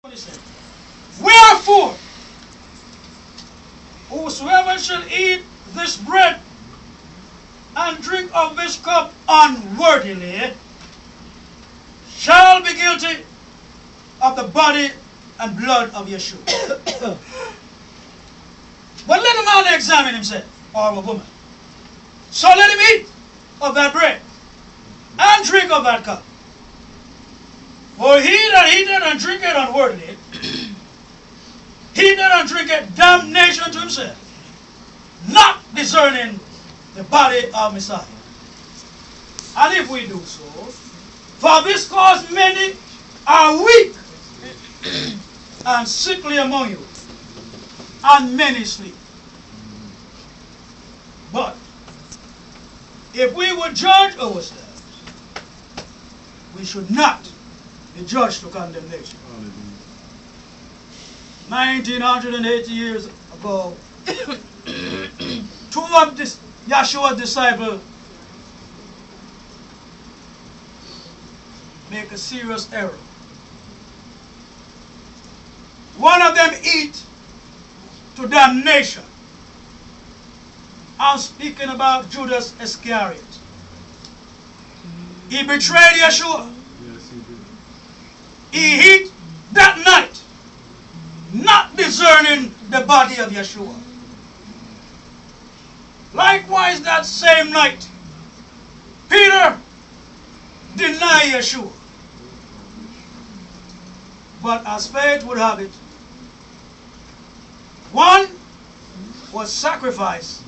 Wherefore, whosoever shall eat this bread and drink of this cup unworthily shall be guilty of the body and blood of Yeshua. But let a man examine himself, or a woman. So let him eat of that bread and drink of that cup. For he that eateth and drinketh unworthily, he that drinketh damnation to himself, not discerning the body of Messiah. And if we do so, for this cause many are weak and sickly among you, and many sleep. But if we would judge ourselves, we should not be judged to condemnation. 1980 years ago, two of Yeshua's disciples make a serious error. One of them eat to damnation. I'm speaking about Judas Iscariot. He betrayed Yeshua. Yes, he did. He ate that night, not discerning the body of Yeshua. Likewise, that same night, Peter denied Yeshua. But as fate would have it, one was sacrificed,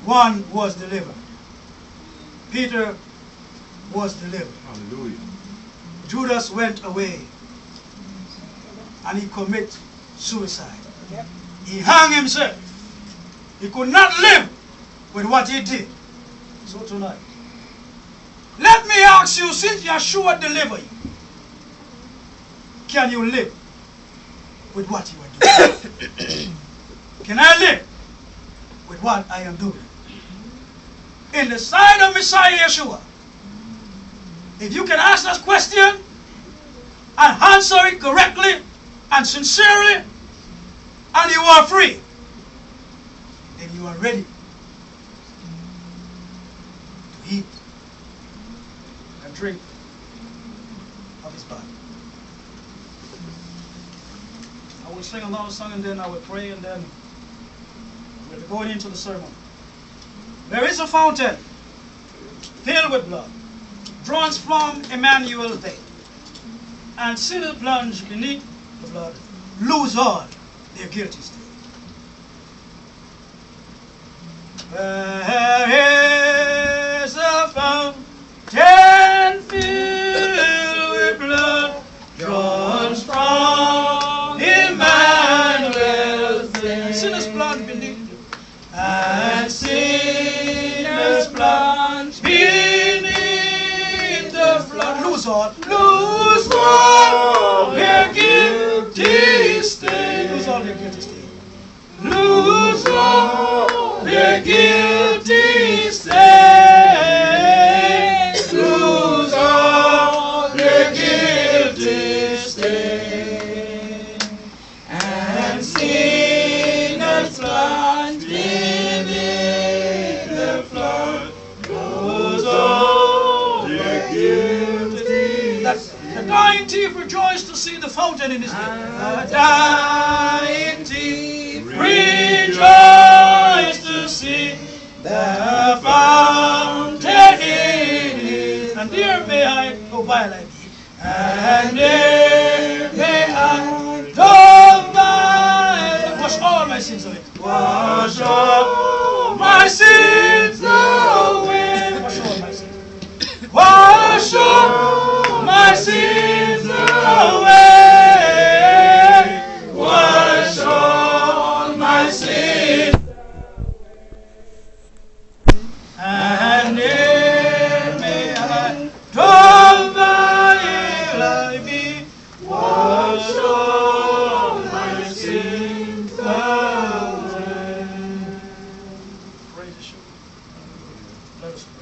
one was delivered. Peter was delivered. Hallelujah. Judas went away and he committed suicide. He hung himself. He could not live with what he did. So tonight, let me ask you, since Yeshua delivered you, can you live with what you are doing? Can I live with what I am doing? In the sight of Messiah Yeshua, if you can ask that question and answer it correctly and sincerely, and you are free, then you are ready to eat and drink of his body. I will sing another song and then I will pray and then we'll be going into the sermon. There is a fountain filled with blood, drawn from Emmanuel's vein, and sinners plunge beneath the blood, lose all their guilty stain. There is a fountain filled with blood, drawn from Emmanuel's vein, sinners plunge beneath the blood, and sinners plunge beneath the flood, lose all their guilty stain, lose all their guilty stain, lose all their guilty stain, lose all their guilty stain, and sinners plunge beneath the flood, lose all their guilty. The dying thief rejoiced to see the fountain in his hand. The dying thief rejoiced to see the fountain in his hand. And there may I go by like thee, and there may I go by. Wash all my sins away. Wash all my sins away. Wash all my sins. Wash all my sins away. Wash all my sins. And there may I go by like thee. Wash all my sins away. Praise Yeshua. Let us pray.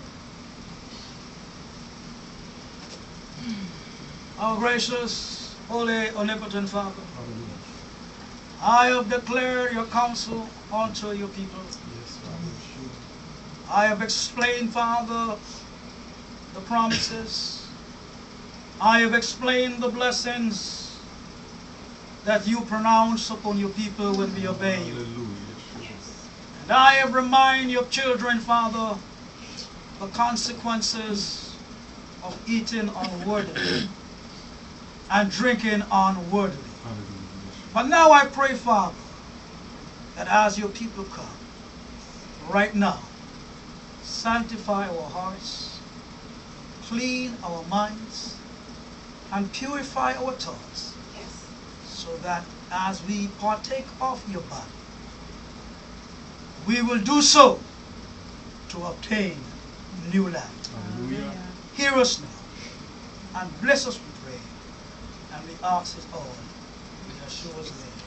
Our gracious Holy, omnipotent Father, I have declared your counsel unto your people. I have explained, Father, the promises. I have explained the blessings that you pronounce upon your people when we obey you. And I have reminded your children, Father, the consequences of eating unworthily and drinking unworthily. But now I pray, Father, that as your people come, right now, sanctify our hearts, clean our minds, and purify our thoughts, so that as we partake of your body, we will do so to obtain new life. Hallelujah. Hear us now, and bless us, we pray, and we ask it all in Yeshua's name.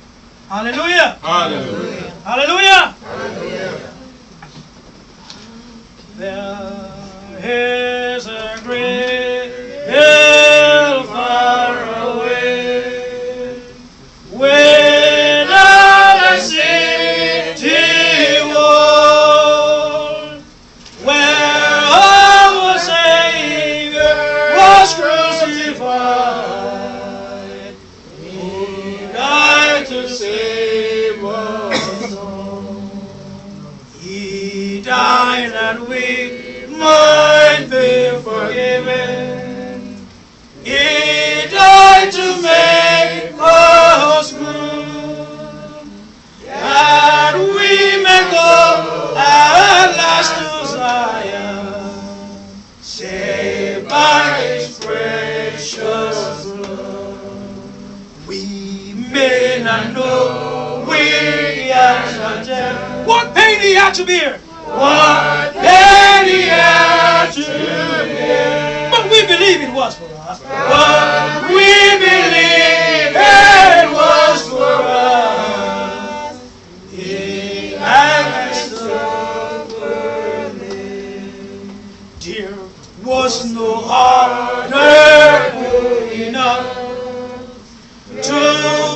Hallelujah! Hallelujah. Hallelujah! Hallelujah. There is a great hill far away, without a city wall, where our Savior was crucified. He died to save us all. He died that we might be forgiven. He died to make us good, that we may go at last to Zion, saved by His precious blood. We may not know, we are not dead. What pain He had to bear! What pain He had to bear! But we believe it was for us. But we believe it was for us. He has suffered it. Dear, was no harder good enough to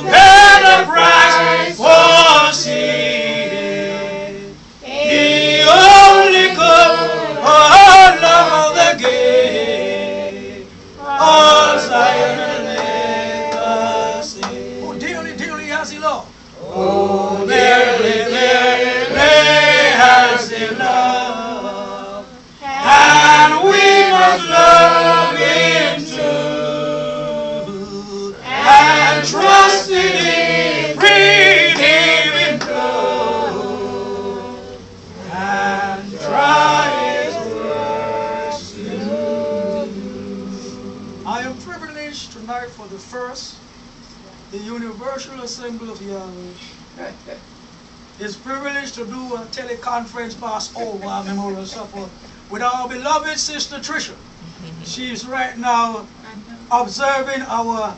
pay the price for sin. He only come along the gate of Zion and make us sing. Oh, dearly, dearly has He loved. Oh, dearly, dearly has He loved. And we must love Him too, and trust in His redeeming blood, and try His works to do. I am privileged tonight for the first, the Universal Assembly of Yahweh. It's privileged to do a teleconference Passover Memorial Supper with our beloved Sister Tricia. She's right now observing our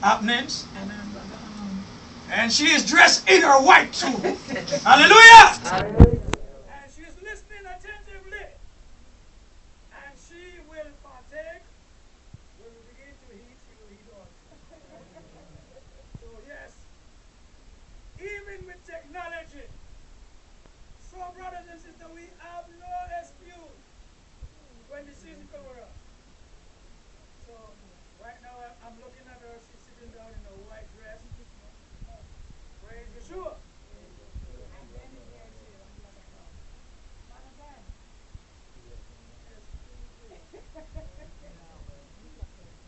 happenings, and she is dressed in her white too. Hallelujah! And she is listening attentively, and she will partake. When we begin to eat, she will eat on. So yes, even with technology, so brothers and sisters, we have no excuse when the season comes around. So right now I'm looking at her, she's sitting down in a white dress. Praise Yeshua.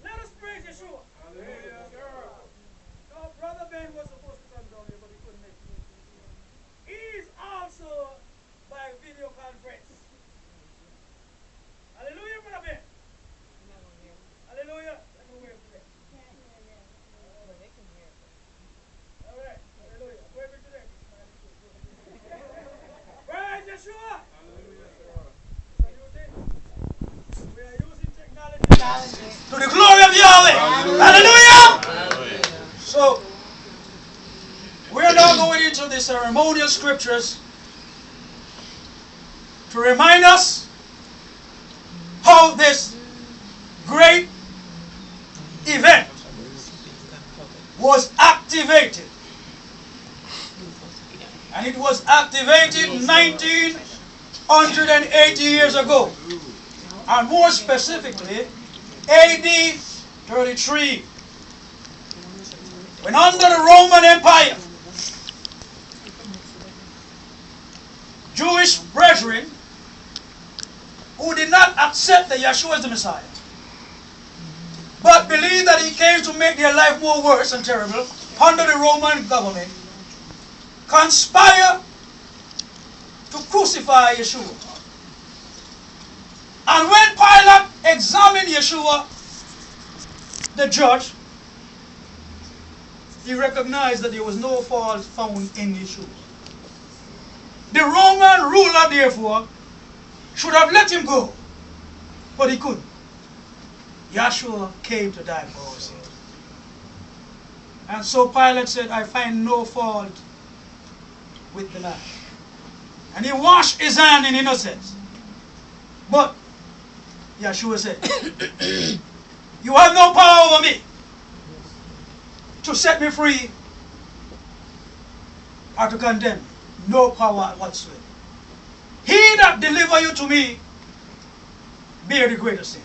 Let us praise Yeshua. No, Brother Ben was supposed to come down here, but he couldn't make it. He's also by video conference. Hallelujah, Brother Ben. Hallelujah. Let me wave today. All right. Hallelujah. Wave it today. Praise Yeshua. We are using technology to the glory of Yahweh. Hallelujah. So, we're now going into the ceremonial scriptures to remind us how this great event was activated. And it was activated 1980 years ago. And more specifically, AD 33. When under the Roman Empire, Jewish brethren who did not accept that Yeshua as the Messiah, but believed that he came to make their life more worse and terrible under the Roman government, conspire to crucify Yeshua. And when Pilate examined Yeshua, the judge, he recognized that there was no fault found in Yeshua. The Roman ruler, therefore, should have let him go, but he couldn't. Yeshua came to die for our sins. And so Pilate said, I find no fault with the man. And he washed his hand in innocence. But Yeshua said, you have no power over me to set me free or to condemn me. No power whatsoever. He that deliver you to me bear the greater sin.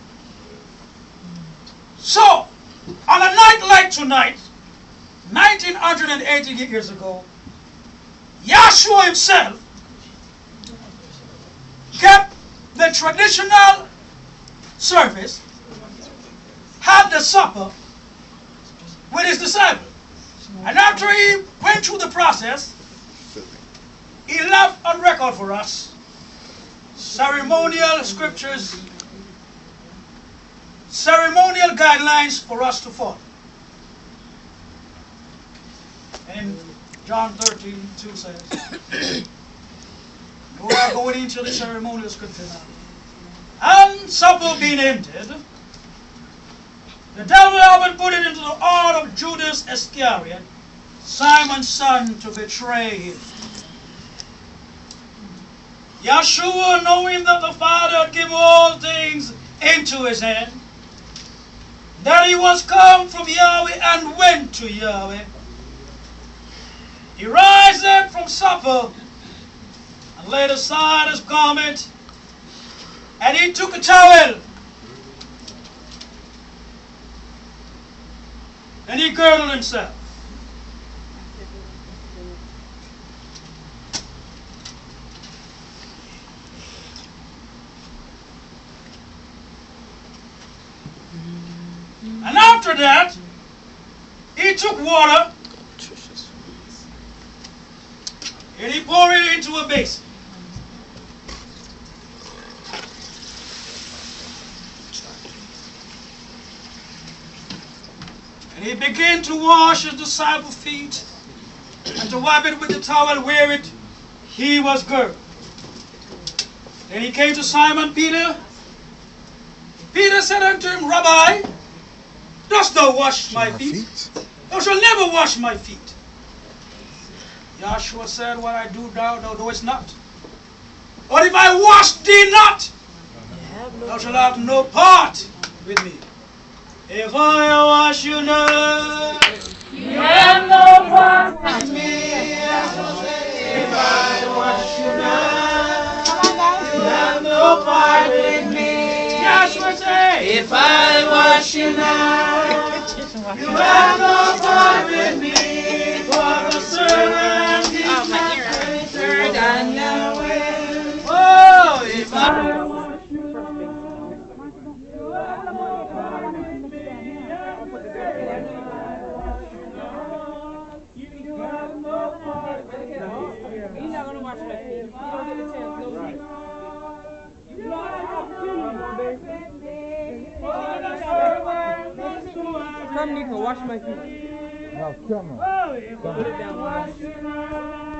So, on a night like tonight, 1980 years ago, Yeshua himself kept the traditional service, had the supper with his disciples. And after he went through the process, he left on record for us ceremonial scriptures, ceremonial guidelines for us to follow. And John 13:2 says, we are going into the ceremonial scripture now. And supper being ended, the devil having put it into the heart of Judas Iscariot, Simon's son, to betray him. Yeshua, knowing that the Father had given all things into his hand, that he was come from Yahweh and went to Yahweh, he riseth from supper and laid aside his garment, and he took a towel, and he girdled himself. And after that, he took water and he poured it into a basin. And he began to wash his disciples' feet and to wipe it with the towel wherewith he was girded. Then he came to Simon Peter. Peter said unto him, Rabbi, dost thou wash my feet? Thou shalt never wash my feet. Yeshua said, what I do thou knowest not. But if I wash thee not, thou shalt have no part with me. If I wash you not, you have no part with me. If I wash you not, you have no part with me. Yeshua said, if I wash you not, you have no part with me. For the servant is not greater than Yahweh. Oh, if I wash you not, you have no part with me. You have no part with me. He's not going to wash my feet. You don't get a chance. No feet. You don't have to. Come, Nico, wash my feet. No, come on. Put it down.